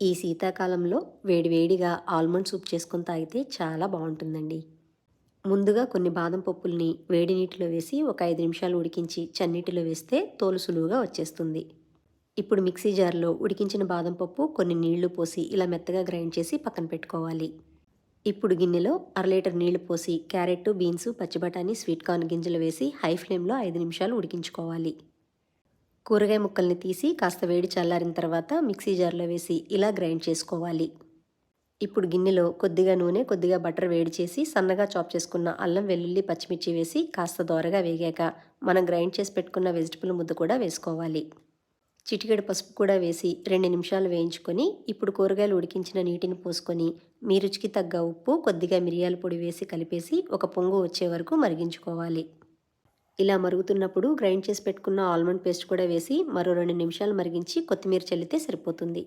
ఈ శీతాకాలంలో వేడివేడిగా ఆల్మండ్ సూప్ చేసుకొని తాగితే చాలా బాగుంటుందండి. ముందుగా కొన్ని బాదం పప్పుల్ని వేడి నీటిలో వేసి ఒక 5 నిమిషాలు ఉడికించి చన్నీటిలో వేస్తే తోలు సులువుగా వచ్చేస్తుంది. ఇప్పుడు మిక్సీ జార్లో ఉడికించిన బాదం పప్పు కొన్ని నీళ్లు పోసి ఇలా మెత్తగా గ్రైండ్ చేసి పక్కన పెట్టుకోవాలి. ఇప్పుడు గిన్నెలో 1/2 లీటర్ నీళ్లు పోసి క్యారెట్, బీన్స్, పచ్చి బఠానీ, స్వీట్ కార్న్ గింజలు వేసి హై ఫ్లేమ్లో 5 నిమిషాలు ఉడికించుకోవాలి. కూరగాయ ముక్కల్ని తీసి కాస్త వేడి చల్లారిన తర్వాత మిక్సీ జార్లో వేసి ఇలా గ్రైండ్ చేసుకోవాలి. ఇప్పుడు గిన్నెలో కొద్దిగా నూనె, కొద్దిగా బటర్ వేడి చేసి సన్నగా చాప్ చేసుకున్న అల్లం, వెల్లుల్లి, పచ్చిమిర్చి వేసి కాస్త దోరగా వేగాక మనం గ్రైండ్ చేసి పెట్టుకున్న వెజిటబుల్ ముద్ద కూడా వేసుకోవాలి. చిటికెడు పసుపు కూడా వేసి 2 నిమిషాలు వేయించుకొని ఇప్పుడు కూరగాయలు ఉడికించిన నీటిని పోసుకొని మీ రుచికి తగ్గ ఉప్పు, కొద్దిగా మిరియాల పొడి వేసి కలిపేసి ఒక పొంగు వచ్చే వరకు మరిగించుకోవాలి. ఇలా మరుగుతున్నప్పుడు గ్రైండ్ చేసి పెట్టుకున్న ఆల్మండ్ పేస్ట్ కూడా వేసి మరో 2 నిమిషాలు మరిగించి కొత్తిమీర చల్లితే సరిపోతుంది.